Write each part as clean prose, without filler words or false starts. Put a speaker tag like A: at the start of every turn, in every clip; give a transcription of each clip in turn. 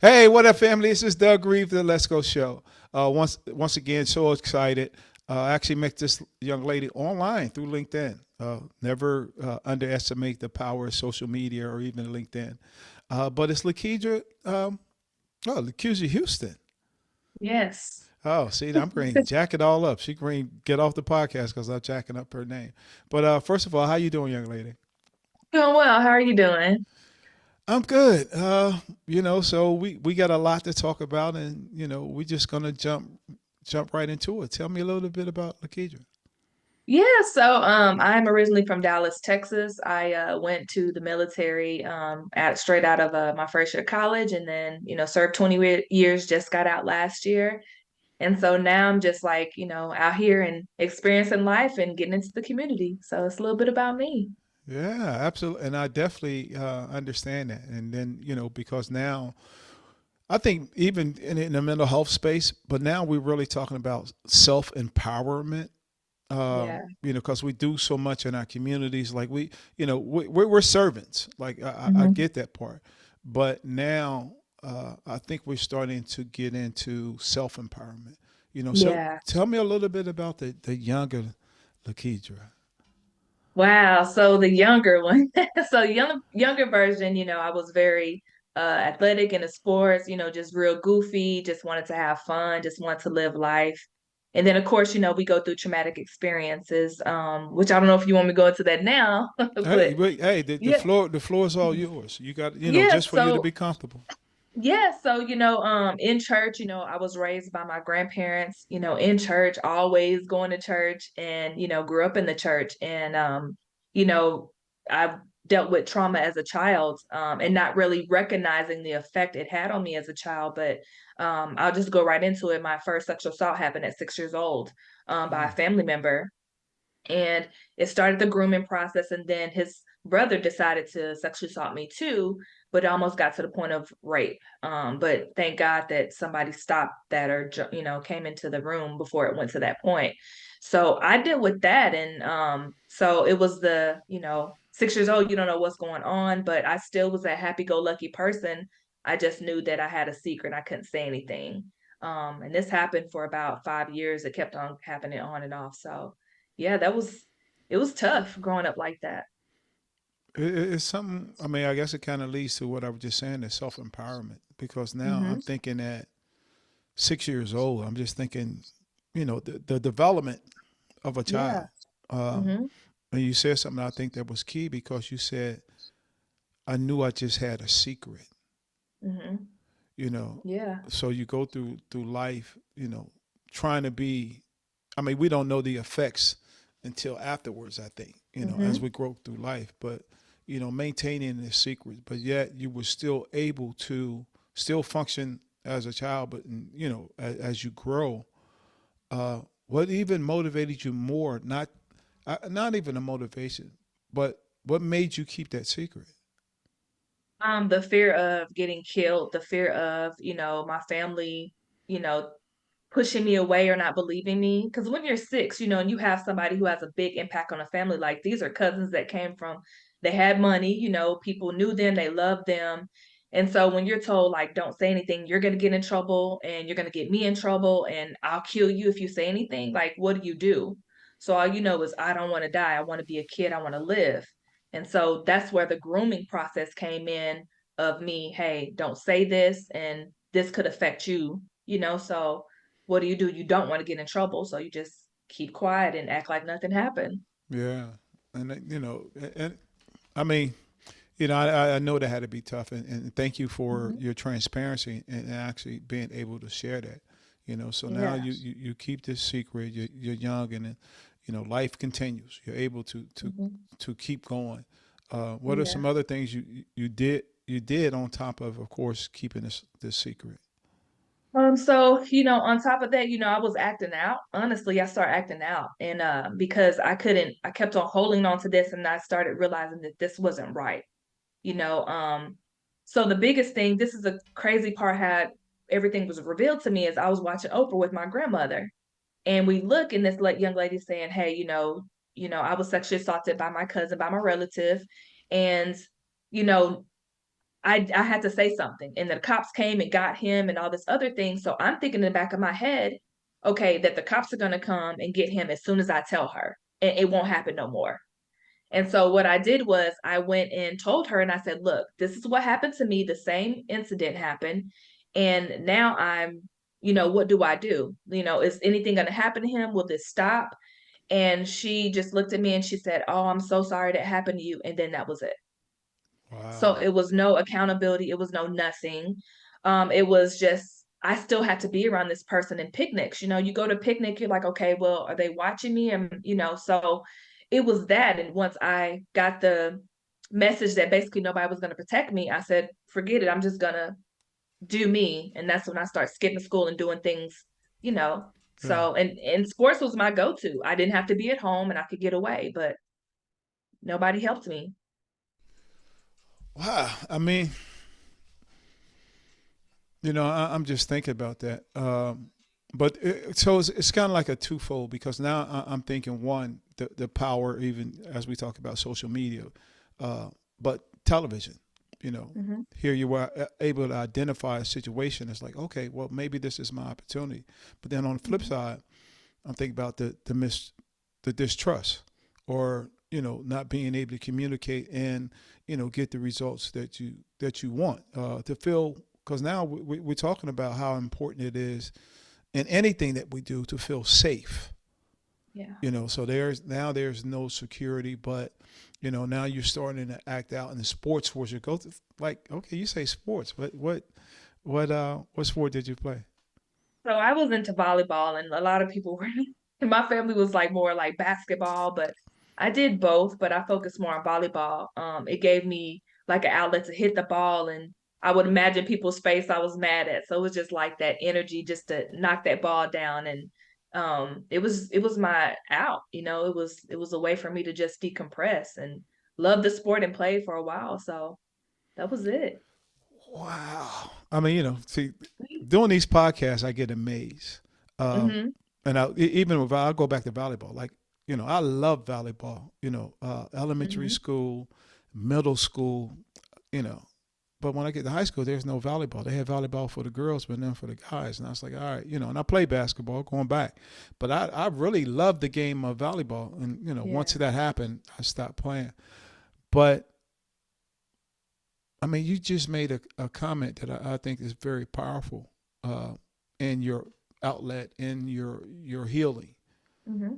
A: Hey, what up, family? This is Doug Reeve, the Let's Go Show. Once again, so excited. I actually met this young lady online through LinkedIn. Never underestimate the power of social media or even LinkedIn. But it's Lakeydra, Lakeydra Houston.
B: Yes.
A: Oh, see, I'm going to jack it all up. She going to get off the podcast because I'm jacking up her name. But first of all, how you doing, young lady?
B: Doing well. How are you doing?
A: I'm good. So we got a lot to talk about, and we're just gonna jump right into it. Tell me a little bit about Lakeisha.
B: Yeah, so I'm originally from Dallas, Texas. I went to the military straight out of my first year of college and then, served 20 years, just got out last year. And so now I'm just like, out here and experiencing life and getting into the community. So it's a little bit about me.
A: Yeah, absolutely, and I definitely understand that. And then because now I think even in the mental health space, but now we're really talking about self empowerment.
B: Yeah.
A: Because we do so much in our communities, like we're servants. Like I
B: Hmm.
A: get that part, but now I think we're starting to get into self empowerment. So
B: Yeah.
A: tell me a little bit about the younger Lakeidra.
B: Wow. So the younger one, so younger version, I was very athletic in the sports, just real goofy, just wanted to have fun, just wanted to live life. And then of course, we go through traumatic experiences, which I don't know if you want me to go into that now,
A: Hey,
B: but
A: wait, hey, the
B: yeah.
A: floor is all yours. You got
B: Yeah,
A: just for you to
B: so
A: be comfortable.
B: in church, I was raised by my grandparents, in church, always going to church and, grew up in the church. And, you know, I've dealt with trauma as a child, and not really recognizing the effect it had on me as a child. But I'll just go right into it. My first sexual assault happened at 6 years old, by a
A: Mm.
B: family member, and it started the grooming process, and then his brother decided to sexually assault me too, but it almost got to the point of rape. But thank God that somebody stopped that, or came into the room before it went to that point. So I dealt with that, and so it was the 6 years old, you don't know what's going on, but I still was a happy-go-lucky person. I just knew that I had a secret, I couldn't say anything. And this happened for about 5 years. It kept on happening on and off. So yeah, it was tough growing up like that.
A: It's something. I mean, I guess it kind of leads to what I was just saying, the self empowerment. Because now I'm
B: Hmm.
A: thinking at 6 years old, I'm just thinking, the development of a
B: Yeah.
A: child. Um,
B: Hmm.
A: and you said something I think that was key because you said, I knew I just had a secret,
B: Hmm.
A: you know.
B: Yeah.
A: So you go through life, trying to be. I mean, we don't know the effects until afterwards. I think, as
B: Hmm.
A: we grow through life, but maintaining the secret, but yet you were still able to still function as a child, but as you grow, what even motivated you more? Not even a motivation, but what made you keep that secret?
B: The fear of getting killed, the fear of, my family, you know, pushing me away or not believing me. Because when you're six, and you have somebody who has a big impact on a family, like these are cousins that came from, they had money, people knew them, they loved them. And so when you're told, like, don't say anything, you're going to get in trouble and you're going to get me in trouble and I'll kill you if you say anything, like, what do you do? So all you know is, I don't want to die. I want to be a kid. I want to live. And so that's where the grooming process came in of me, hey, don't say this and this could affect you, so what do? You don't want to get in trouble, so you just keep quiet and act like nothing happened.
A: Yeah, and and I mean, I know that had to be tough, and thank you for
B: Hmm.
A: your transparency and actually being able to share that. So now
B: Yeah.
A: you keep this secret. You're young, and then, life continues. You're able
B: Hmm.
A: to keep going. What are
B: Yeah.
A: some other things you did on top of course, keeping this secret?
B: So, on top of that, I was acting out. Honestly, I started acting out. And because I kept on holding on to this and I started realizing that this wasn't right. You know, um, so the biggest thing, this is a crazy part how everything was revealed to me, is I was watching Oprah with my grandmother. And we look, and this young lady saying, hey, I was sexually assaulted by my cousin, by my relative. And, you know, I had to say something, and the cops came and got him and all this other thing. So I'm thinking in the back of my head, okay, that the cops are going to come and get him as soon as I tell her, and it won't happen no more. And so what I did was I went and told her, and I said, look, this is what happened to me. The same incident happened. And now I'm, what do I do? Is anything going to happen to him? Will this stop? And she just looked at me and she said, oh, I'm so sorry that happened to you. And then that was it. So
A: Wow.
B: it was no accountability. It was no nothing. It was just, I still had to be around this person in picnics. You go to picnic, you're like, okay, well, are they watching me? And, so it was that. And once I got the message that basically nobody was going to protect me, I said, forget it. I'm just going to do me. And that's when I started skipping school and doing things, you know.
A: Yeah.
B: So, and sports was my go-to. I didn't have to be at home and I could get away, but nobody helped me.
A: Wow. I mean, I'm just thinking about that. But so it's kind of like a twofold because now I'm thinking one, the power, even as we talk about social media, but television.
B: Mm-hmm.
A: Here you are able to identify a situation. It's like, okay, well, maybe this is my opportunity. But then on the flip side, I'm thinking about the distrust, or not being able to communicate and get the results that you want to feel. Because now we're talking about how important it is in anything that we do to feel safe.
B: Yeah.
A: So there's no security, but now you're starting to act out in the sports where you go to, like, okay, you say sports, what sport did you play?
B: So I was into volleyball, and a lot of people were. And my family was like more like basketball, but I did both. But I focused more on volleyball. It gave me like an outlet to hit the ball, and I would imagine people's face I was mad at. So it was just like that energy just to knock that ball down, and it was my out. It was a way for me to just decompress and love the sport and play for a while. So that was it.
A: Wow. I mean, see, doing these podcasts, I get amazed. Um,
B: Mm-hmm.
A: and even if I'll go back to volleyball, like, I love volleyball, elementary
B: Mm-hmm.
A: school, middle school, you know. But when I get to high school, there's no volleyball. They had volleyball for the girls, but none for the guys. And I was like, all right, and I play basketball going back. But I really loved the game of volleyball. And, once
B: Yeah.
A: that happened, I stopped playing. But I mean, you just made a comment that I think is very powerful uh, in your outlet, in your healing.
B: Mm-hmm.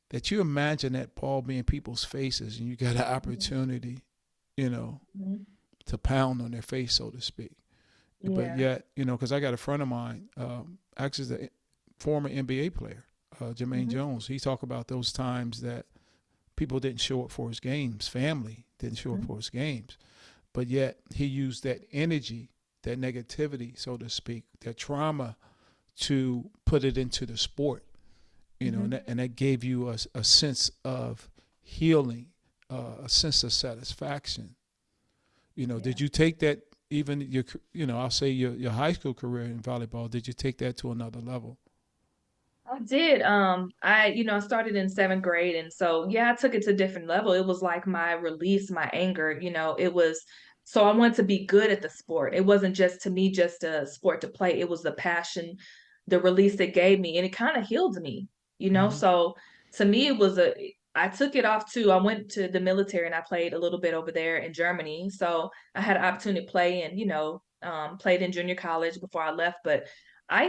A: That you imagine that ball being people's faces, and you got an opportunity, you know,
B: Mm-hmm.
A: to pound on their face, so to speak. But
B: Yeah.
A: yet, because I got a friend of mine, actually, the former NBA player, Jermaine
B: Mm-hmm.
A: Jones. He talked about those times that people didn't show up for his games, family didn't show up
B: Mm-hmm.
A: for his games. But yet he used that energy, that negativity, so to speak, that trauma to put it into the sport,
B: Mm-hmm.
A: and that gave you a sense of healing, a sense of satisfaction.
B: Yeah.
A: Did you take that even I'll say your high school career in volleyball, did you take that to another level?
B: I did. I started in seventh grade, and so yeah, I took it to a different level. It was like my release, my anger. It was so I wanted to be good at the sport. It wasn't just to me just a sport to play. It was the passion, the release it gave me, and it kind of healed me.
A: Mm-hmm.
B: So to me, it was a. I took it off too. I went to the military and I played a little bit over there in Germany. So I had an opportunity to play and played in junior college before I left, but I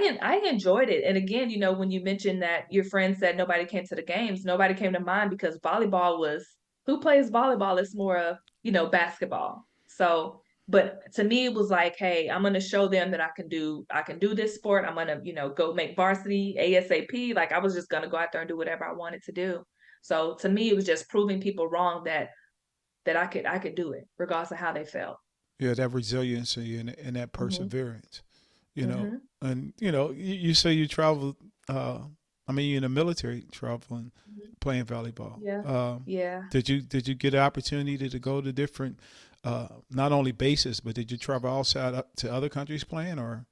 B: enjoyed it. And again, when you mentioned that your friend said nobody came to the games, nobody came to mind because volleyball was who plays volleyball is more of, basketball. So, but to me it was like, hey, I'm gonna show them that I can do this sport. I'm gonna, go make varsity ASAP. Like I was just gonna go out there and do whatever I wanted to do. So to me it was just proving people wrong that I could do it, regardless of how they felt.
A: Yeah, that resiliency and that
B: Mm-hmm.
A: perseverance,
B: Mm-hmm.
A: and you say you traveled. I mean, you're in the military, traveling, playing volleyball.
B: Yeah. Yeah.
A: Did you get an opportunity to go to different, not only bases, but did you travel outside to other countries playing or?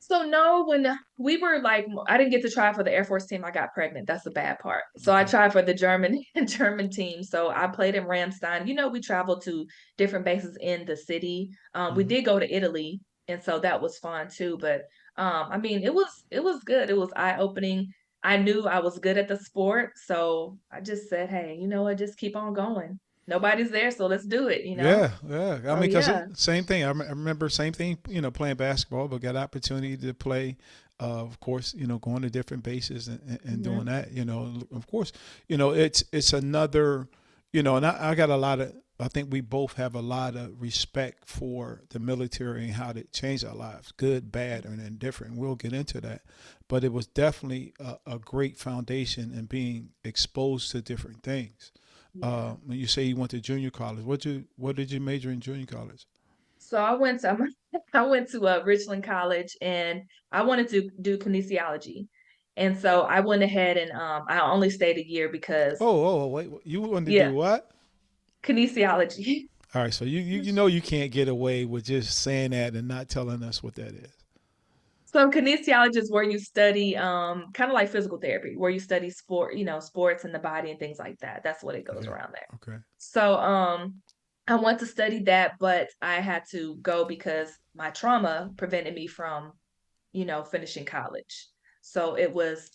B: So no, when we were like, I didn't get to try for the Air Force team. I got pregnant. That's the bad part. So I
A: Okay.
B: tried for the German German team. So I played in Ramstein. We traveled to different bases in the city. We
A: Hmm.
B: did go to Italy, and so that was fun too. But I mean, it was good. It was eye opening. I knew I was good at the sport, so I just said, hey, you know what? Just keep on going. Nobody's there, so let's do it.
A: Yeah, yeah. I
B: So
A: mean, because
B: yeah.
A: same thing. I remember same thing. Playing basketball, but got opportunity to play. Of course, going to different bases and doing
B: Hmm.
A: that. Of course, it's another. And I got a lot of. I think we both have a lot of respect for the military and how it changed our lives, good, bad, and indifferent. We'll get into that, but it was definitely a great foundation in being exposed to different things.
B: Yeah.
A: When you say you went to junior college, what did you major in junior college?
B: So I went to I went to Richland College, and I wanted to do kinesiology. And so I went ahead and I only stayed a year because
A: Wait, you wanted to
B: yeah,
A: do what?
B: kinesiology.
A: All right, so you can't get away with just saying that and not telling us what that is.
B: So kinesiology is where you study kind of like physical therapy, where you study sports and the body and things like that. That's what it goes
A: Okay,
B: around there.
A: okay,
B: So I want to study that, but I had to go because my trauma prevented me from finishing college. So it was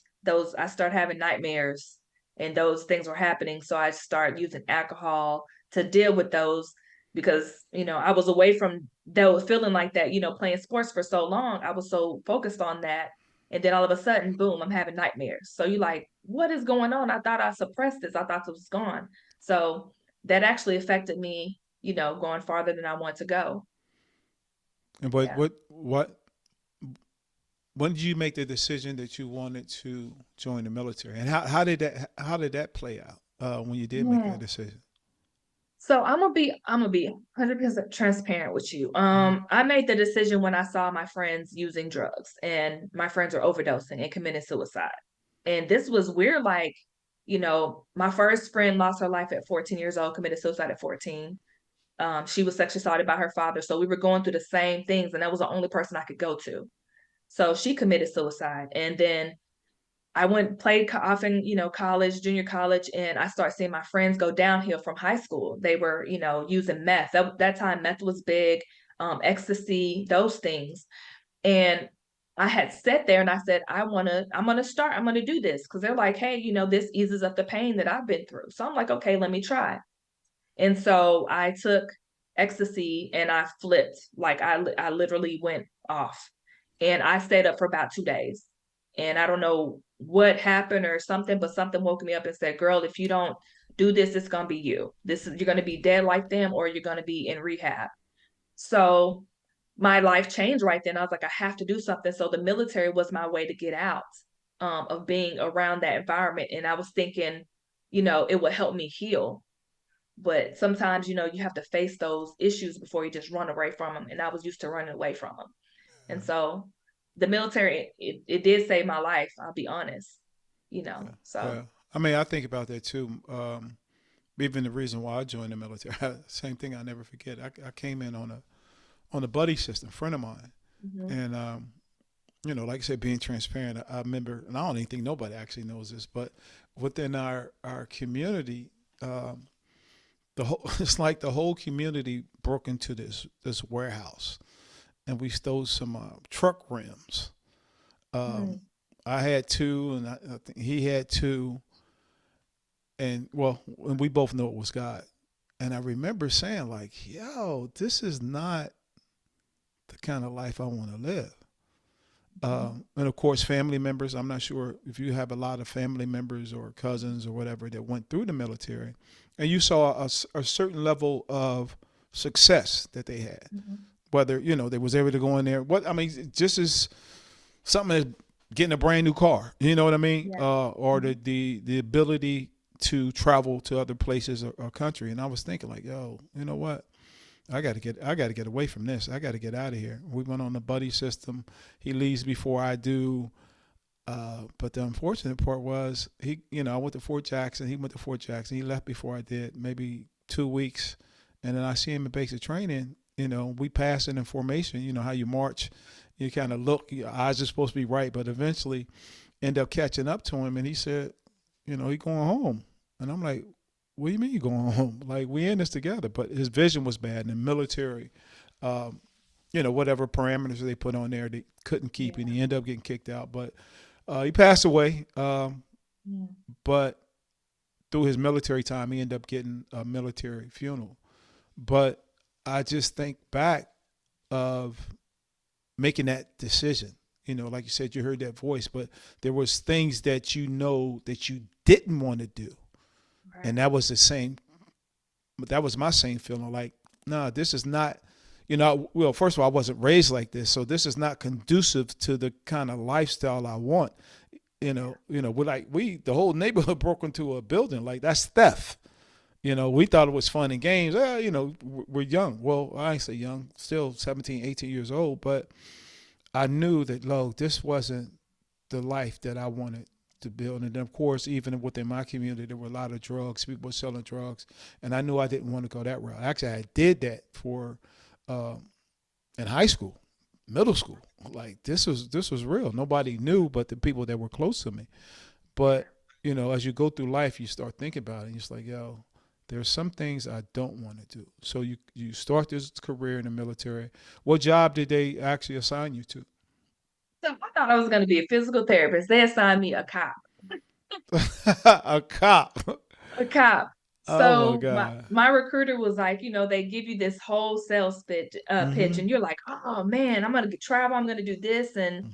B: I started having nightmares and those things were happening. So I started using alcohol to deal with those because, I was away from those feeling like that, playing sports for so long. I was so focused on that. And then all of a sudden, boom, I'm having nightmares. So you're like, what is going on? I thought I suppressed this. I thought this was gone. So that actually affected me, going farther than I want to go.
A: and
B: Yeah.
A: what when did you make the decision that you wanted to join the military, and how did that play out when you did make that
B: Hmm.
A: decision?
B: So I'm gonna be 100% transparent with you.
A: Hmm.
B: I made the decision when I saw my friends using drugs and my friends are overdosing and committing suicide. And this was weird, like, my first friend lost her life at 14 years old, committed suicide at 14. She was sexually assaulted by her father. So we were going through the same things, and that was the only person I could go to. So she committed suicide. And then I went played off in college, junior college, and I started seeing my friends go downhill from high school. They were using meth. That time meth was big, ecstasy, those things. And I had sat there and I said, I'm gonna do this because they're like, hey, this eases up the pain that I've been through. So I'm like, okay, let me try. And so I took ecstasy and I flipped. Like I literally went off. And I stayed up for about 2 days. And I don't know what happened or something, but something woke me up and said, girl, if you don't do this, it's gonna be you. You're gonna be dead like them or you're gonna be in rehab. So my life changed right then. I was like, I have to do something. So the military was my way to get out of being around that environment. And I was thinking, it would help me heal, but sometimes you have to face those issues before you just run away from them, and I was used to running away from them. And so the military, it did save my life, I'll be honest.
A: Yeah,
B: So
A: yeah. I mean, I think about that too. Even the reason why I joined the military, same thing. I never forget. I came in on a buddy system, friend of mine,
B: mhm,
A: and like I said, being transparent. I remember, and I don't even think nobody actually knows this, but within our community, the whole it's like the whole community broke into this warehouse, and we stole some truck rims. Um,
B: mhm,
A: I had two, and I think he had two, and well, and we both know it was God. And I remember saying like, "Yo, this is not the kind of life I want to live."
B: mhm.
A: And of course, family members. I'm not sure if you have a lot of family members or cousins or whatever that went through the military, and you saw a certain level of success that they had.
B: Mhm.
A: Whether they was able to go in there. What I mean, just as something as getting a brand new car. You know what I mean?
B: Yeah.
A: Or the,
B: Mhm.
A: the the ability to travel to other places or country. And I was thinking like, yo, you know what? I gotta get away from this. I gotta get out of here. We went on the buddy system. He leaves before I do. But the unfortunate part was I went to Fort Jackson. He went to Fort Jackson. He left before I did, maybe 2 weeks. And then I see him in basic training. We passing in formation, how you march You kind of look, your eyes are supposed to be right, but eventually end up catching up to him. And he said, he going home. And I'm like, what do you mean you going home? Like, we in this together. But his vision was bad. And the military, um, whatever parameters they put on there, they couldn't keep, and
B: Yeah.
A: he ended up getting kicked out. But he passed away.
B: Yeah.
A: But through his military time, he ended up getting a military funeral. But I just think back of making that decision. Like you said, you heard that voice, but there was things that that you didn't want to do, and
B: Right.
A: that was the same. That was my same feeling. Like, nah, this is not. Well, first of all, I wasn't raised like this, so this is not conducive to the kind of lifestyle I want. The whole neighborhood broke into a building. Like, that's theft. We thought it was fun and games. We're young. Well, I ain't say young, still 17, 18 years old, but I knew that, look, this wasn't the life that I wanted to build. And then, of course, even within my community, there were a lot of drugs. People were selling drugs. And I knew I didn't want to go that route. Actually, I did that for in high school, middle school. Like, this was real. Nobody knew but the people that were close to me. But, as you go through life, you start thinking about it. And you're just like, yo, there's some things I don't want to do. So you start this career in the military. What job did they actually assign you to?
B: So I thought I was going to be a physical therapist. They assigned me a cop.
A: A cop.
B: A cop.
A: Oh my
B: So my
A: God.
B: my recruiter was like, they give you this whole sales pitch,
A: Mm-hmm.
B: and you're like, oh man, I'm gonna travel, I'm gonna do this, and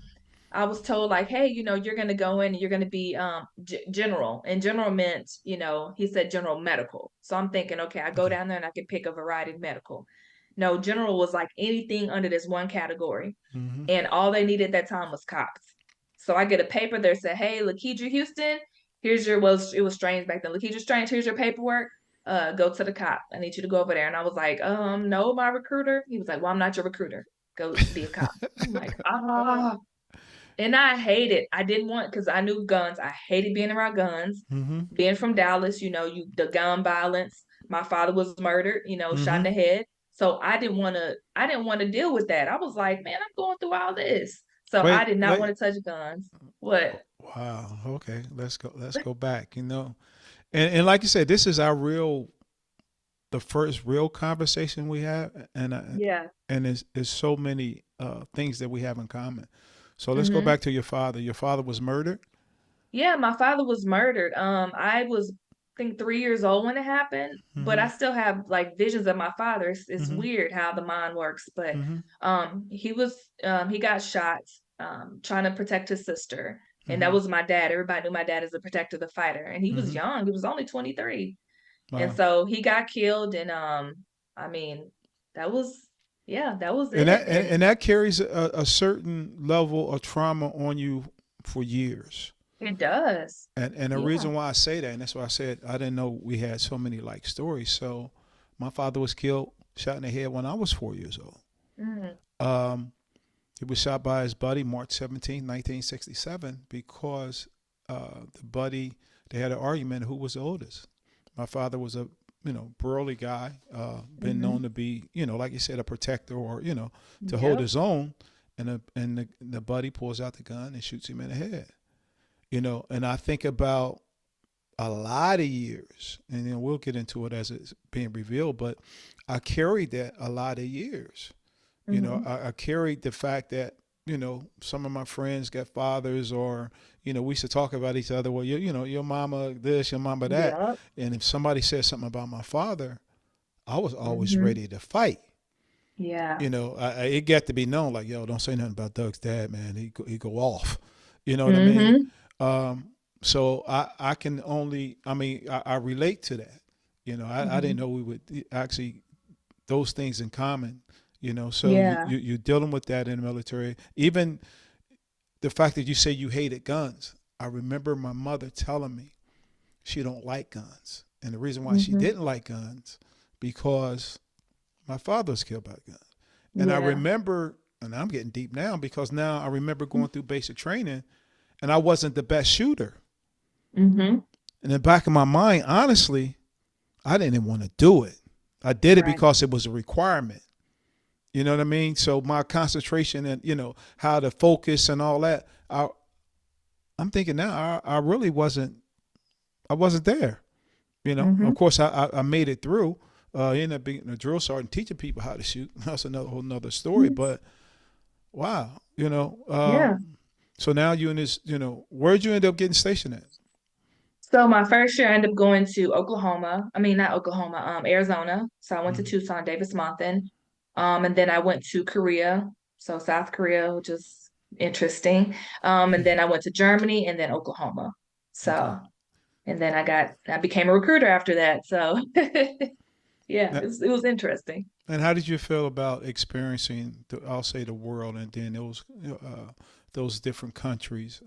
B: I was told like, hey, you're gonna go in and you're gonna be general, and general meant, he said general medical. So I'm thinking, okay, I go
A: Okay.
B: down there and I can pick a variety of medical. No, general was like anything under this one category,
A: Mm-hmm.
B: and all they needed at that time was cops. So I get a paper that said, "Hey, Lakeydra Houston, here's your it was strange back then. Lakeydra Strange, here's your paperwork. Go to the cop. I need you to go over there." And I was like, no, my recruiter." He was like, "Well, I'm not your recruiter. Go be a cop." I'm like, ah. And I hate it. I didn't want because I knew guns. I hated being around guns.
A: Mm-hmm.
B: Being from Dallas, the gun violence. My father was murdered, shot in
A: Mm-hmm.
B: the head. So I didn't want to deal with that. I was like, man, I'm going through all this. So I
A: Wait,
B: did not
A: wait.
B: want to touch guns. What?
A: Wow. Okay. Let's go. Let's go back. And like you said, this is the first real conversation we have,
B: Yeah.
A: and there's so many things that we have in common. So let's go
B: Hmm.
A: back to your father. Your father was murdered.
B: Yeah, my father was murdered. I was, I think, 3 years old when it happened, but
A: Mm-hmm.
B: I still have like visions of my father. It's
A: Mm-hmm.
B: weird how the mind works, but
A: Mm-hmm.
B: he got shot trying to protect his sister, and that
A: Mm-hmm.
B: was my dad. Everybody knew my dad as a protector, the fighter, and he was
A: Mm-hmm.
B: young. He was only 23, and
A: Wow.
B: so he got killed, and I mean, that was yeah, that was
A: And
B: it,
A: that
B: and
A: and that carries a certain level of trauma on you for years.
B: it does.
A: And the
B: Yeah.
A: reason why I say that, and that's why I said I didn't know we had so many like stories. So my father was killed, shot in the head when I was 4 years old.
B: Mm,
A: Um, he was shot by his buddy March 17, 1967, because the buddy, they had an argument who was the oldest. My father was a burly guy, been known
B: mm-hmm.
A: to be like you said, a protector, or to hold
B: Yep.
A: his own. And the buddy pulls out the gun and shoots him in the head. And I think about a lot of years, and then we'll get into it as it's being revealed. But I carried that a lot of years.
B: Mm-hmm.
A: I carried the fact that some of my friends got fathers, or we used to talk about each other. Well, your mama this, your mama that,
B: Yep.
A: and if somebody said something about my father, I was always
B: Mm-hmm.
A: ready to fight.
B: Yeah.
A: It got to be known, like, yo, don't say nothing about Doug's dad, man. He go off. You know what I mean?
B: Mm-hmm.
A: Um, so I can only, I relate to that. I didn't
B: Mm-hmm.
A: know we would actually those things in common. So
B: Yeah.
A: you're dealing with that in the military. Even the fact that you say you hated guns. I remember my mother telling me she don't like guns, and the reason why she
B: Mm-hmm.
A: didn't like guns because my father was killed by a gun. And I
B: Yeah.
A: remember, and I'm getting deep now because now I remember going through basic training, and I wasn't the best shooter.
B: Mm-hmm.
A: In the back of my mind, honestly, I didn't even want to do it. I did it
B: Right.
A: because it was a requirement. You know what I mean? So my concentration and how to focus and all that. I'm thinking now I really wasn't. I wasn't there. Of
B: Mm-hmm.
A: course I made it through. Ended up being a drill sergeant teaching people how to shoot. That's another whole nother story. But wow,
B: Yeah.
A: so now you in this. Where'd you end up getting stationed at?
B: So my first year, I ended up going to Oklahoma. I mean, not Oklahoma, Arizona. So I went to
A: Mm-hmm.
B: Tucson, Davis-Monthan. And then I went to Korea, so South Korea, which is interesting. And then I went to Germany and then Oklahoma.
A: Okay.
B: So, and then I became a recruiter after that. So yeah,
A: Now,
B: it was interesting.
A: and how did you feel about experiencing, I'll say, the world, and then those different countries,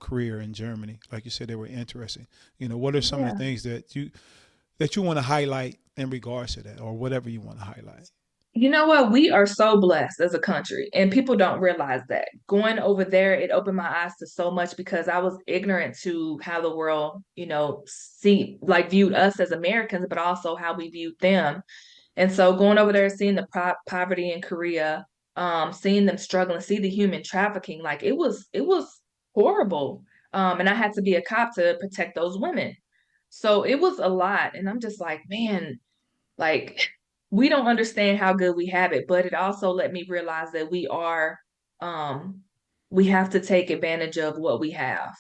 A: Korea and Germany? Like you said, they were interesting. What are some of the
B: Yeah.
A: things that you want to highlight in regards to that, or whatever you want to highlight?
B: You know what? We are so blessed as a country, and people don't realize that. Going over there, it opened my eyes to so much because I was ignorant to how the world, viewed us as Americans, but also how we viewed them. And so going over there, seeing the poverty in Korea, seeing them struggling, see the human trafficking, like it was horrible. And I had to be a cop to protect those women. So it was a lot. And I'm just like, man, like we don't understand how good we have it, but it also let me realize that um we have to take advantage of what we have.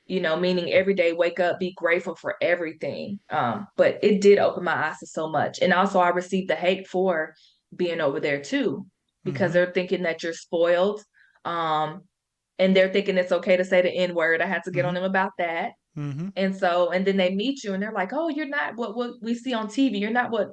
B: Meaning every day wake up, be grateful for everything. But it did open my eyes to so much. And also I received the hate for being over there too, because
A: Mm-hmm.
B: they're thinking that you're spoiled. Um, and they're thinking it's okay to say the N word. I had to get on
A: Mm-hmm.
B: them about that.
A: Mm-hmm.
B: And then they meet you and they're like, oh, you're not what we see on TV. You're not what,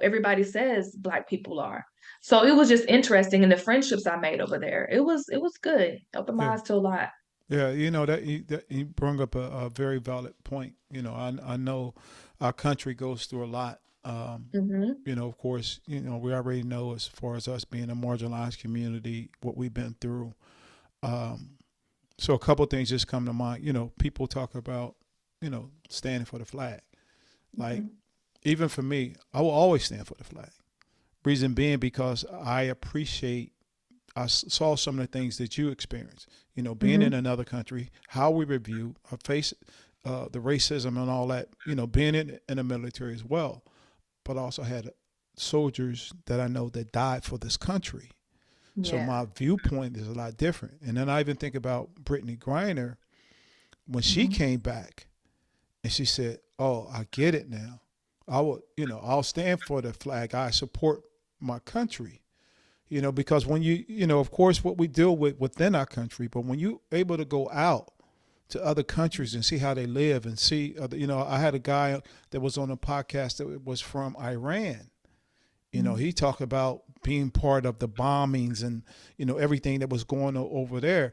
B: everybody says Black people are. So it was just interesting. And the friendships I made over there, it was good. It opened
A: Yeah.
B: my eyes to a lot.
A: Yeah, that you bring up a very valid point. I know our country goes through a lot.
B: Hmm.
A: Of course, we already know, as far as us being a marginalized community, what we've been through. Um, so a couple of things just come to mind. People talk about, standing for the flag. Like,
B: Hmm.
A: even for me, I will always stand for the flag. Reason being because I appreciate, I saw some of the things that you experienced. Being in
B: Hmm.
A: another country, how we review, face the racism and all that. Being in the military as well, but also had soldiers that I know that died for this country. So
B: Yeah.
A: my viewpoint is a lot different. And then I even think about Brittany Griner when she
B: Hmm.
A: came back and she said, "Oh, I get it now. I'll stand for the flag. I support my country." Because when of course, what we deal with within our country, but when you able to go out to other countries and see how they live and see, I had a guy that was on a podcast that was from Iran. He talked about being part of the bombings and, everything that was going on over there.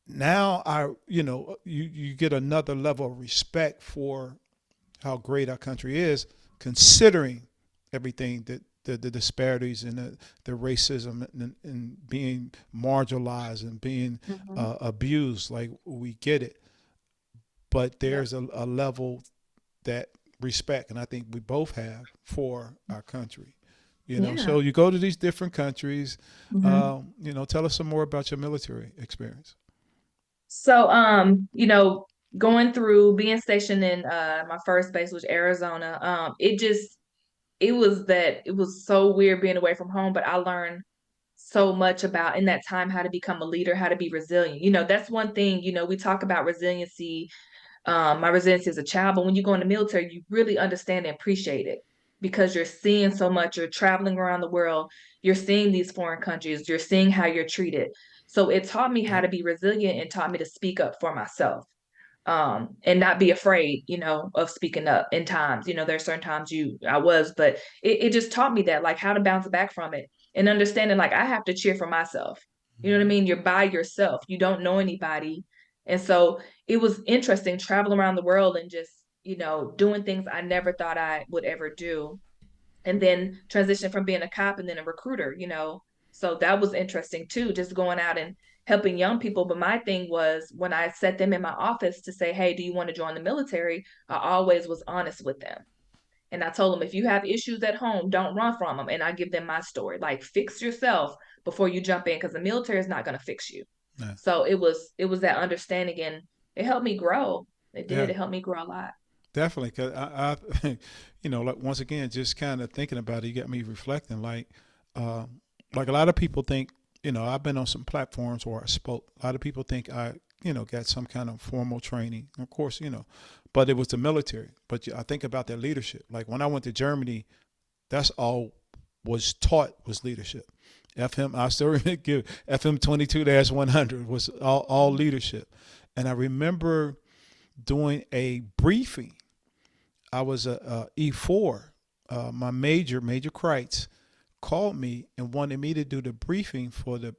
A: Now you get another level of respect for how great our country is, considering everything that the disparities and the racism and being marginalized and being
B: Hmm.
A: abused. Like, we get it, but
B: Yep.
A: there's a level that respect, and I think we both have for our country.
B: Yeah.
A: So you go to these different countries.
B: Hmm.
A: Tell us some more about your military experience.
B: So, going through being stationed in my first base was Arizona. It was so weird being away from home, but I learned so much about in that time how to become a leader, how to be resilient. That's one thing, we talk about resiliency, my resiliency as a child, but when you go in the military, you really understand and appreciate it because you're seeing so much, you're traveling around the world, you're seeing these foreign countries, you're seeing how you're treated. So it taught me how
A: Yep.
B: to be resilient and taught me to speak up for myself, and not be afraid, of speaking up in times. There's certain times I was, but it just taught me that, like, how to bounce back from it and understanding, like, I have to cheer for myself. You know what I
A: Mm-hmm.
B: mean? You're by yourself. You don't know anybody. And so it was interesting traveling around the world and just, doing things I never thought I would ever do, and then transition from being a cop and then a recruiter. So that was interesting too, just going out and helping young people. But my thing was when I set them in my office to say, hey, do you want to join the military? I always was honest with them. And I told them, if you have issues at home, don't run from them. And I give them my story, like fix yourself before you jump in, because the military is not going to fix you.
A: Yeah.
B: So it was that understanding, and it helped me grow. It did.
A: Yeah.
B: It helped me grow a lot.
A: Definitely, because I like once again, just kind of thinking about it, you got me reflecting. Uh, like a lot of people think, I've been on some platforms where I spoke. A lot of people think I, got some kind of formal training. Of course, but it was the military. But I think about that leadership. Like when I went to Germany, that's all was taught was leadership. FM, I still give FM 22-100 was all leadership, and I remember doing a briefing. I was a E4. My major Kreitz called me and wanted me to do the briefing for the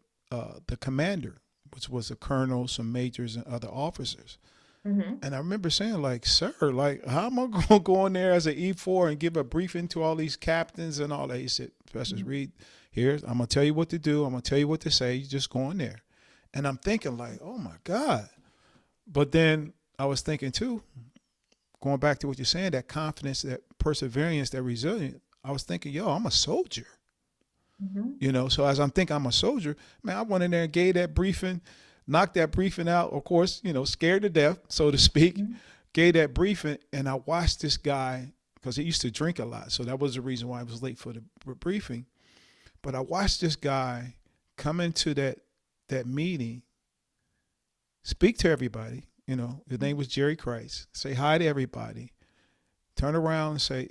A: commander, which was a colonel, some majors, and other officers.
B: Mm-hmm.
A: And I remember saying, like, sir, like, how am I going to go in there as an E4 and give a briefing to all these captains and all that? He said, Professor
B: Mm-hmm.
A: Reed, here, I'm going to tell you what to do. I'm going to tell you what to say. You just go in there. And I'm thinking, like, oh my God. But then I was thinking, too, going back to what you're saying, that confidence, that perseverance, that resilience, I was thinking, yo, I'm a soldier.
B: Mm-hmm.
A: So as I'm thinking I'm a soldier, man, I went in there and gave that briefing, knocked that briefing out, of course, scared to death, so to speak,
B: Mm-hmm.
A: gave that briefing, and I watched this guy, because he used to drink a lot, so that was the reason why I was late for the briefing. But I watched this guy come into that meeting, speak to everybody. His name was Jerry Christ. Say hi to everybody. Turn around and say,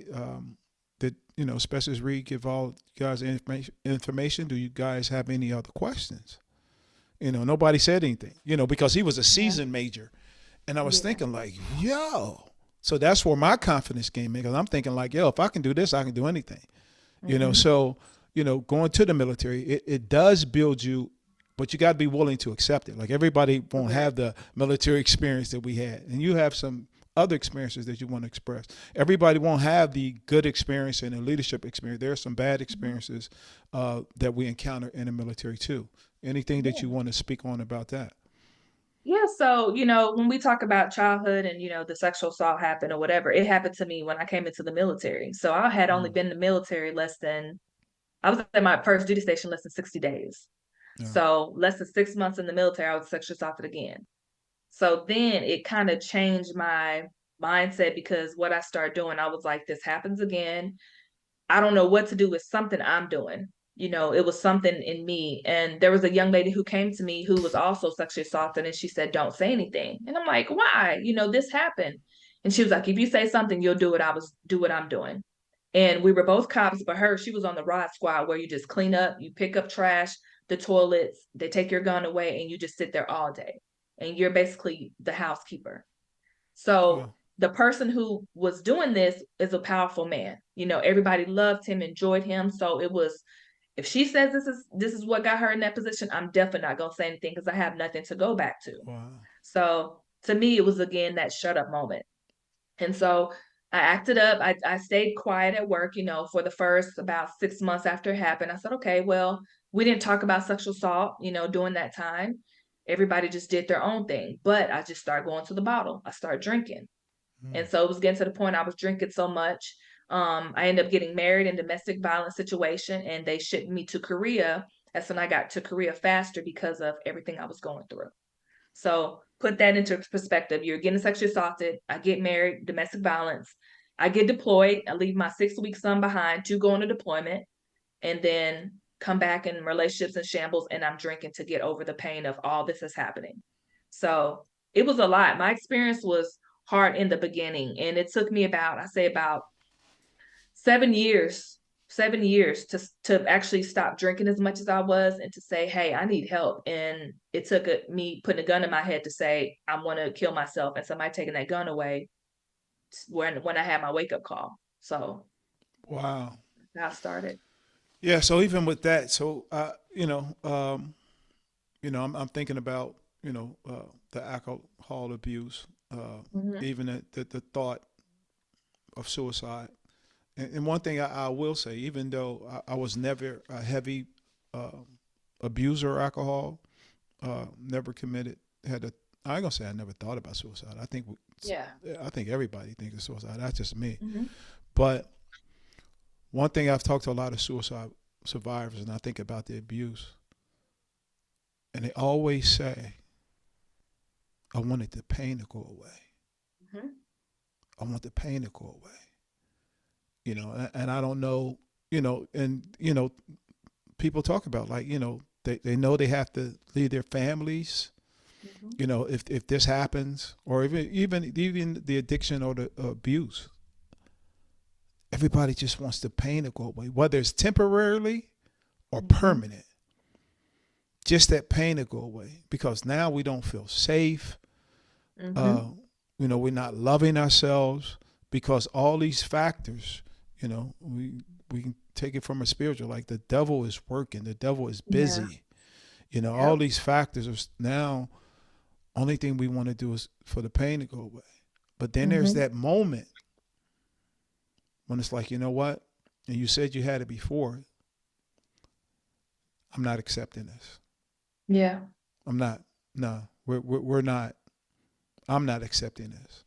A: did Specialist Reed give all you guys information? Do you guys have any other questions? Nobody said anything. Because he was a
B: Yeah.
A: seasoned major, and I was
B: Yeah.
A: thinking like, yo. So that's where my confidence came in, because I'm thinking like, yo, if I can do this, I can do anything.
B: Mm-hmm.
A: So going to the military, it does build you, but you got to be willing to accept it. Like everybody won't
B: Okay.
A: have the military experience that we had, and you have some other experiences that you want to express. Everybody won't have the good experience and the leadership experience. There are some bad
B: Mm-hmm.
A: experiences that we encounter in the military too. Anything that you
B: Yeah.
A: want to speak on about that?
B: Yeah, so when we talk about childhood and the sexual assault happened or whatever, it happened to me when I came into the military. So I had only
A: Mm,
B: been in the military I was at my first duty station less than 60 days.
A: yeah.
B: So less than 6 months in the military, I was sexually assaulted again. So then it kind of changed my mindset, because what I started doing, I was like, this happens again. I don't know what to do with something I'm doing. It was something in me. And there was a young lady who came to me who was also sexually assaulted, and she said, don't say anything. And I'm like, why? This happened. And she was like, if you say something, you'll do what I'm doing. And we were both cops, but she was on the rod squad, where you just clean up, you pick up trash, the toilets, they take your gun away, and you just sit there all day. And you're basically the housekeeper.
A: Well,
B: So the person who was doing this is a powerful man. Everybody loved him, enjoyed him. So it was, if she says this is what got her in that position, I'm definitely not gonna say anything, because I have nothing to go back to.
A: wow.
B: So to me, it was again that shut up moment. And so I acted up. I stayed quiet at work, for the first about 6 months after it happened. I said, okay, well, we didn't talk about sexual assault, during that time. Everybody just did their own thing. But I just started going to the bottle. I started drinking.
A: Mm,
B: And so it was getting to the point I was drinking so much. I ended up getting married in domestic violence situation, and they shipped me to Korea. That's when I got to Korea faster, because of everything I was going through. So put that into perspective. You're getting sexually assaulted. I get married, domestic violence. I get deployed. I leave my 6 week son behind to go on a deployment, and then come back in relationships in shambles. And I'm drinking to get over the pain of all this is happening. So it was a lot. My experience was hard in the beginning, and it took me about 7 years 7 years to actually stop drinking as much as I was, and to say, hey, I need help. And it took me putting a gun in my head to say I want to kill myself, and somebody taking that gun away when I had my wake up call. So
A: wow.
B: I started.
A: Yeah. So even with that, so I'm thinking about the alcohol abuse,
B: Mm-hmm.
A: even the thought of suicide. And one thing I will say, even though I was never a heavy uh, abuser of alcohol, never committed, had a I ain't gonna say I never thought about suicide. I think
B: Yeah.
A: everybody thinks of suicide. That's just me.
B: Mm-hmm.
A: But one thing, I've talked to a lot of suicide survivors, and I think about the abuse, and they always say, I wanted the pain to go away.
B: Mm-hmm.
A: I want the pain to go away. And I don't know, and, people talk about, like, they know they have to leave their families,
B: Mm-hmm.
A: if this happens, or even the addiction or the abuse. Everybody just wants the pain to go away, whether it's temporarily or
B: Mm-hmm.
A: permanent. Just that pain to go away, because now we don't feel safe.
B: Mm-hmm.
A: Uh, we're not loving ourselves, because all these factors, we can take it from a spiritual, like the devil is working, the devil is
B: Yeah.
A: busy. All
B: Yep.
A: these factors are now, only thing we want to do is for the pain to go away. But then there's
B: Mm-hmm.
A: that moment when it's like, you know what? And you said you had it before. I'm not accepting this.
B: Yeah.
A: I'm not. No, we're not. I'm not accepting this.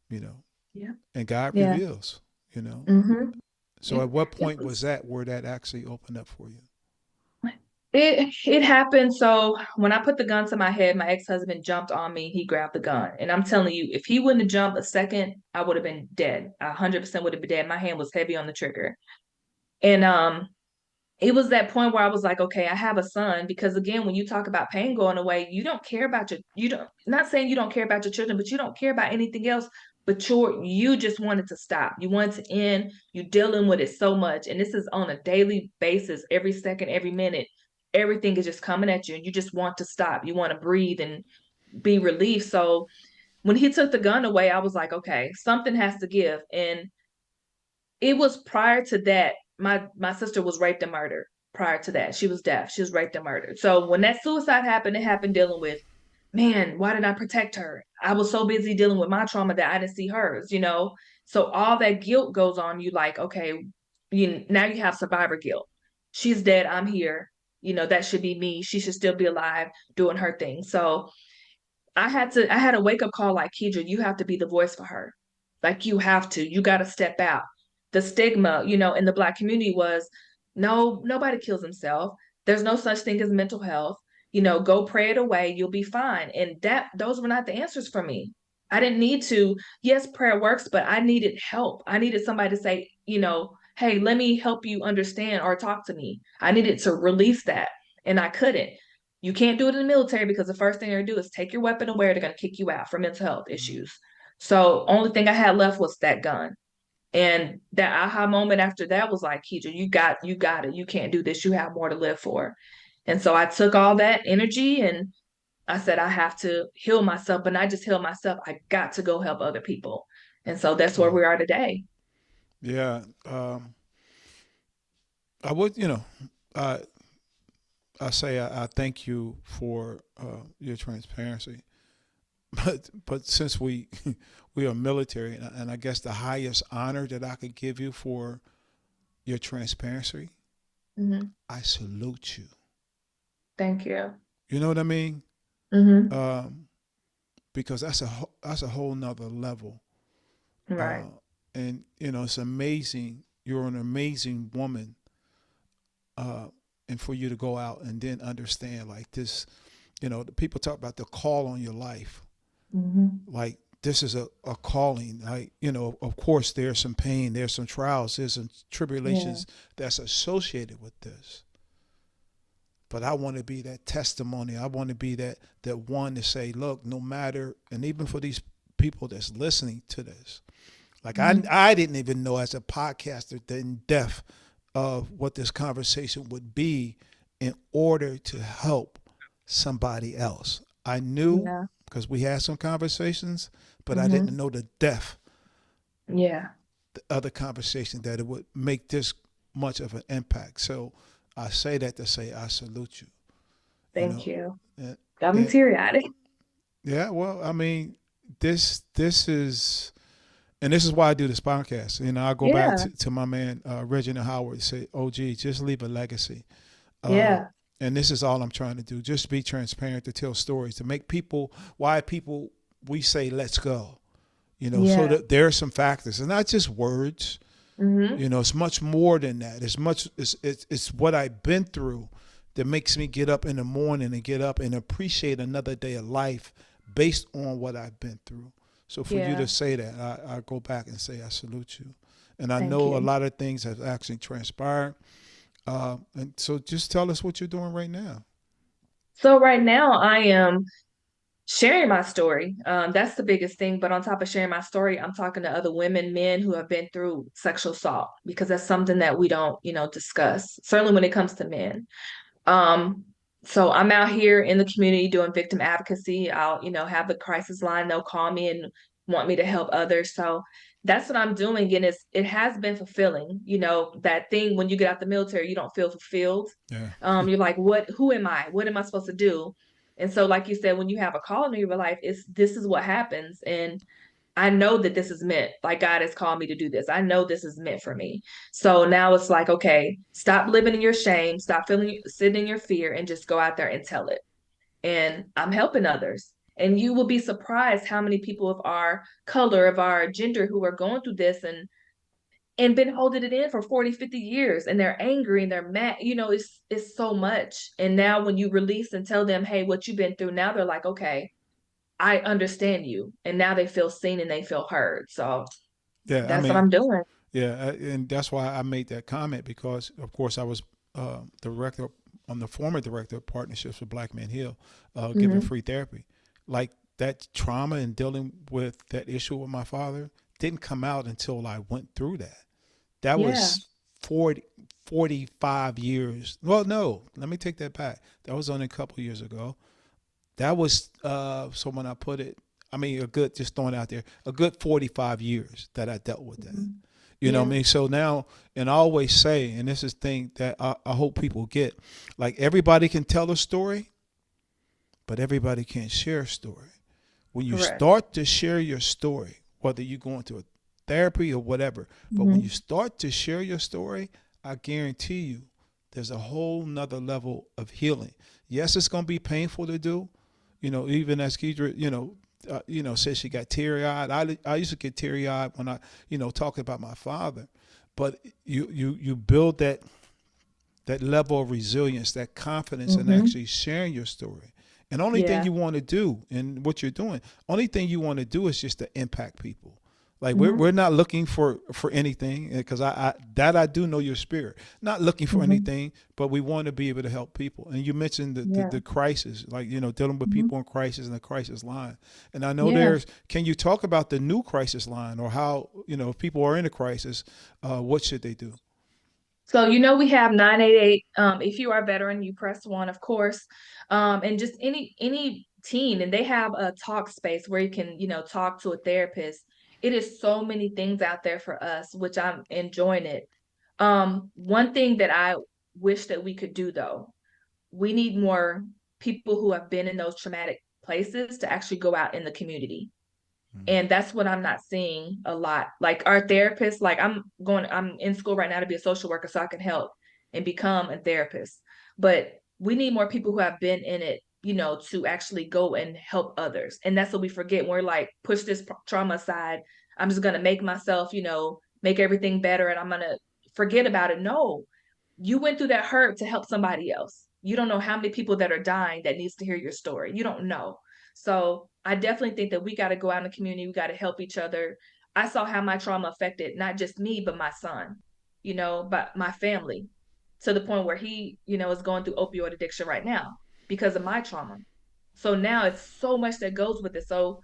A: You know,
B: Yeah.
A: and God
B: Yeah.
A: reveals. You know.
B: Mm-hmm.
A: So
B: It,
A: at what
B: it
A: point was
B: was
A: that where that actually opened up for you?
B: it happened. So when I put the gun to my head, my ex-husband jumped on me. He grabbed the gun. And I'm telling you, if he wouldn't have jumped a second, I would have been dead. 100% would have been dead. My hand was heavy on the trigger. And it was that point where I was like, okay, I have a son. Because again, when you talk about pain going away, you don't care about you don't, not saying you don't care about your children, but you don't care about anything else. But you just wanted to stop. You wanted to end. You dealing with it so much. And this is on a daily basis, every second, every minute. Everything is just coming at you and you just want to stop. You want to breathe and be relieved. So when he took the gun away, I was like, okay, something has to give. And it was prior to that, my sister was raped and murdered. Prior to that, she was deaf. She was raped and murdered. So when that suicide happened, it happened dealing with, man, why did I protect her? I was so busy dealing with my trauma that I didn't see hers. So all that guilt goes on you, like, okay, now you have survivor guilt. She's dead, I'm here. That should be me. She should still be alive doing her thing. So I had a wake up call, like, Keydra, you have to be the voice for her. Like, you got to step out. The stigma, in the Black community was, no, nobody kills himself. There's no such thing as mental health. Go pray it away. You'll be fine. And those were not the answers for me. I didn't need to, yes, prayer works, but I needed help. I needed somebody to say, hey, let me help you understand or talk to me. I needed to release that. And I couldn't. You can't do it in the military because the first thing they're gonna do is take your weapon away. They're gonna kick you out for mental health
A: Mm-hmm.
B: issues. So only thing I had left was that gun. And that aha moment after that was like, Keydra, you got it. You can't do this. You have more to live for. And so I took all that energy and I said, I have to heal myself, but not just heal myself. I got to go help other people. And so that's where
A: Yeah.
B: we are today.
A: Yeah. I would, I I say I thank you for your transparency. But since we we are military, and I guess the highest honor that I could give you for your transparency,
B: Hmm.
A: I salute you.
B: Thank you.
A: You know what I mean?
B: Hmm.
A: Um, because that's a whole nother level.
B: Right.
A: Uh, and it's amazing. You're an amazing woman. Uh, and for you to go out and then understand, like this, the people talk about the call on your life.
B: Hmm.
A: Like this is a calling. Like, of course there's some pain, there's some trials, there's some
B: Yeah.
A: tribulations that's associated with this. But I want to be that testimony. I want to be that one to say, look, no matter, and even for these people that's listening to this, like
B: Hmm.
A: I didn't even know as a podcaster the in depth of what this conversation would be in order to help somebody else. I knew
B: Yeah.
A: because we had some conversations, but I didn't
B: Hmm.
A: know the depth,
B: Yeah.
A: the other conversation that it would make this much of an impact. So I say that to say I salute you. You
B: Thank
A: know,
B: you.
A: and,
B: Got me
A: and
B: teary eyed.
A: yeah, well, I mean, this is, and this is why I do this podcast. I go back
B: Yeah.
A: to my man Reginald Howard. Say, "OG, just leave a legacy." Uh,
B: Yeah.
A: and this is all I'm trying to do: just be transparent, to tell stories, to make people, why people we say, "Let's go." So
B: Yeah.
A: that there are some factors. It's not just words.
B: Mm-hmm.
A: It's much more than that. It's what I've been through that makes me get up in the morning and get up and appreciate another day of life based on what I've been through. So for you to
B: Yeah.
A: say that, I go back and say I salute you. And I
B: Thank
A: know a
B: you.
A: lot of things have actually transpired. And so just tell us what you're doing right now.
B: So right now I am sharing my story. That's the biggest thing. But on top of sharing my story, I'm talking to other women, men who have been through sexual assault because that's something that we don't, discuss. Certainly when it comes to men. Um, so I'm out here in the community doing victim advocacy. I'll, have the crisis line. They'll call me and want me to help others. So that's what I'm doing. And it has been fulfilling. That thing when you get out the military, you don't feel fulfilled.
A: Yeah.
B: You're like, who am I? What am I supposed to do? And so, like you said, when you have a call in your life, this is what happens. And I know that this is meant, like God has called me to do this. I know this is meant for me. So now it's like, okay, stop living in your shame, stop sitting in your fear, and just go out there and tell it. And I'm helping others. And you will be surprised how many people of our color, of our gender, who are going through this and been holding it in for 40, 50 years, and they're angry and they're mad. It's so much. And now when you release and tell them, hey, what you've been through, now they're like, okay, I understand you. And now they feel seen and they feel heard. So
A: Yeah. I
B: that's what
A: mean,
B: I'm doing.
A: yeah. And that's why I made that comment because, of course, I was director, I'm the former director of partnerships with Black Men Heal, giving
B: Hmm.
A: free therapy. Like that trauma and dealing with that issue with my father didn't come out until I went through that. That
B: Yeah.
A: was 40, 45 years. Well, no, let me take that back. That was only a couple years ago. That was, so when I put it, I mean, just throwing it out there, a good 45 years that I dealt with that.
B: Mhm.
A: You know what I
B: Yeah.
A: mean? So now, and I always say, and this is the thing that I hope people get, like everybody can tell a story, but everybody can't share a story. When you
B: Correct.
A: start to share your story, whether you go into a therapy or whatever, but when you
B: Hmm.
A: start to share your story, I guarantee you there's a whole nother level of healing. Yes, it's going to be painful to do. Even as Keydra, says she got teary eyed. I used to get teary eyed when I, talk about my father. But you build that level of resilience, that confidence in
B: Hmm.
A: actually sharing your story. And only thing
B: Yeah.
A: you want to do and what you're doing, only thing you want to do is just to impact people. Like we're
B: Hmm.
A: not looking for anything because I do know your spirit. Not looking for
B: Hmm.
A: anything, but we want to be able to help people. And you mentioned
B: Yeah.
A: the crisis, like dealing with
B: Hmm.
A: people in crisis and the crisis line. And I know
B: Yeah.
A: can you talk about the new crisis line or how if people are in a crisis, what should they do?
B: So we have 988. If you are a veteran, you press one, of course. And just any teen, and they have a talk space where you can, talk to a therapist. It is so many things out there for us, which I'm enjoying it. One thing that I wish that we could do though, we need more people who have been in those traumatic places to actually go out in the community.
A: Mm.
B: And that's what I'm not seeing a lot. Like our therapists, like I'm in school right now to be a social worker so I can help and become a therapist. But we need more people who have been in it, to actually go and help others. And that's what we forget. We're like, push this trauma aside. I'm just going to make myself, make everything better and I'm going to forget about it. No, you went through that hurt to help somebody else. You don't know how many people that are dying that needs to hear your story. You don't know. So I definitely think that we got to go out in the community. We got to help each other. I saw how my trauma affected not just me, but my son, but my family to the point where he, is going through opioid addiction right now because of my trauma. So now it's so much that goes with it. So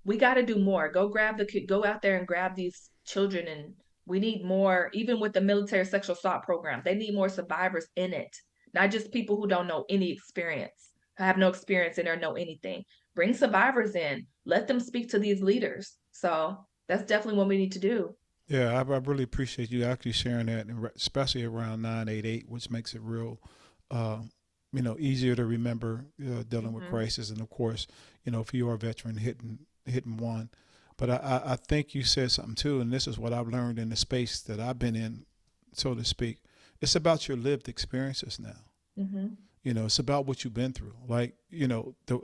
B: we got to do more. Go out there and grab these children, and we need more. Even with the military sexual assault program, they need more survivors in it, not just people who don't know any experience, have no experience in or know anything. Bring survivors in, let them speak to these leaders. So that's definitely what we need to do.
A: Yeah, I really appreciate you actually sharing that, and especially around 988, which makes it real, uh, easier to remember dealing with
B: Hmm.
A: crisis. And of course, if you are a veteran, hitting one. But I think you said something too, and this is what I've learned in the space that I've been in, so to speak. It's about your lived experiences now.
B: Hmm.
A: It's about what you've been through. Like,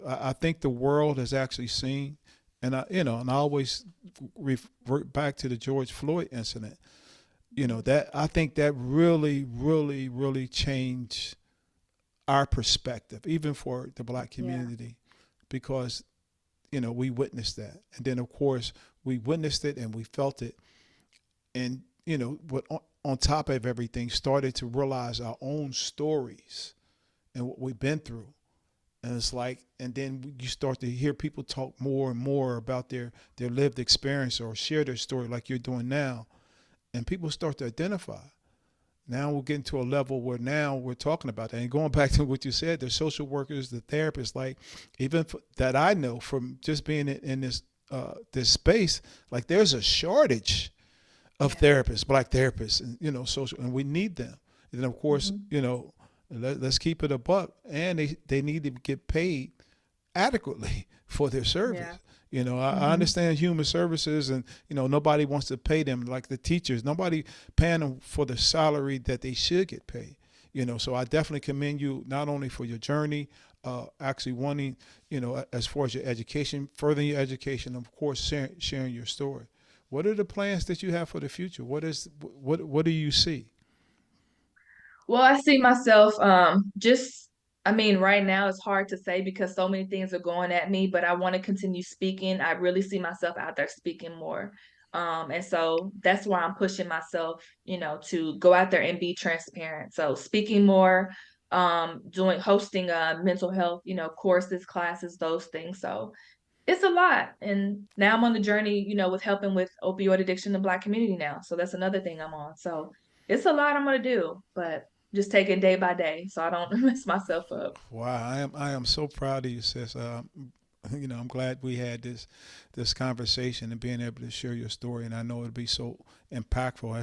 A: I think the world has actually seen And I always revert back to the George Floyd incident. That I think that really, really, really changed our perspective, even for the black
B: Yeah.
A: community, because we witnessed that, and then of course we witnessed it and we felt it, and but on top of everything, started to realize our own stories and what we've been through. And it's like, and then you start to hear people talk more and more about their lived experience or share their story like you're doing now, and people start to identify. Now we're getting to a level where now we're talking about that. And going back to what you said, the social workers, the therapists, like even that I know from just being in this space, like there's a shortage of
B: Yeah.
A: therapists, black therapists, and social, and we need them. And then of course,
B: Hmm.
A: let's keep it a buck, and they need to get paid adequately for their
B: Yeah.
A: service. I
B: Hmm.
A: understand human services, and nobody wants to pay them like the teachers. Nobody paying them for the salary that they should get paid. So I definitely commend you not only for your journey, actually wanting, as far as your education, furthering your education, of course, sharing your story. What are the plans that you have for the future? What do you see?
B: Well, I see myself just I mean, right now it's hard to say because so many things are going at me, but I want to continue speaking. I really see myself out there speaking more. And so that's why I'm pushing myself, to go out there and be transparent. So speaking more, doing hosting mental health, courses, classes, those things. So it's a lot. And now I'm on the journey, with helping with opioid addiction in the Black community now. So that's another thing I'm on. So it's a lot I'm going to do, but just take it day by day so I don't mess myself up.
A: Wow, I am so proud of you, sis. I'm glad we had this conversation and being able to share your story, and I know it'll be so impactful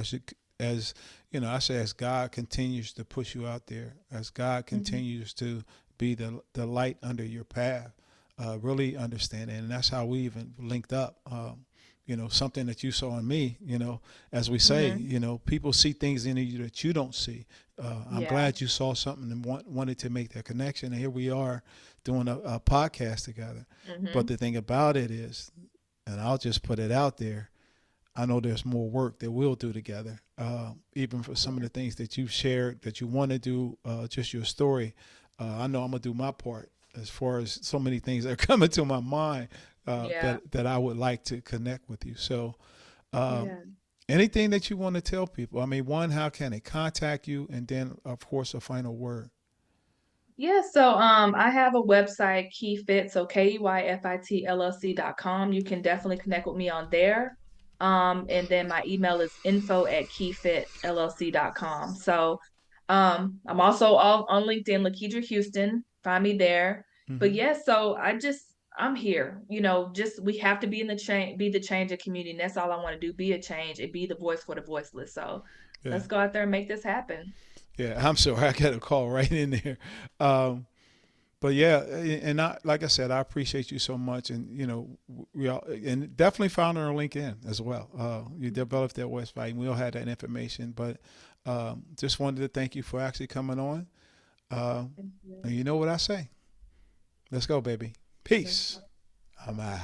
A: as I say, as God continues to push you out there, as God
B: Mhm.
A: continues to be the light under your path. Really understand it, and that's how we even linked up. Something that you saw in me. As we say,
B: Mhm.
A: people see things in you that you don't see. I'm
B: Yeah.
A: glad you saw something and wanted to make that connection. And here we are doing a podcast together. But
B: Mhm.
A: the thing about it is, and I'll just put it out there, I know there's more work that we'll do together. Even for some of
B: Yeah.
A: the things that you've shared that you want to do, just your story. I know I'm gonna do my part as far as so many things that are coming to my mind
B: Yeah.
A: that I would like to connect with you. So, um,
B: Yeah.
A: anything that you want to tell people? I mean, one, how can they contact you, and then of course a final word.
B: Yeah, so I have a website, KeyFit, so KeyFitLLC.com. You can definitely connect with me on there. And then my email is info@KeyFitLLC.com. So I'm also on LinkedIn, Lakeydra Houston. Find me there. But
A: Mm-hmm.
B: yeah, so I'm here. Just we have to be in the change, be the change of community. And that's all I want to do, be a change and be the voice for the voiceless. So
A: Yeah,
B: let's go out there and make this happen.
A: yeah. I'm sorry, I got a call right in there. Um, but yeah, and like I said, I appreciate you so much, and we all, and definitely found her on LinkedIn as well. You developed that website, and we'll have that information. But just wanted to thank you for actually coming on. Uh,
B: Thank you.
A: and you know what I say? Let's go, baby.
B: Yeah.
A: Peace. I'm out.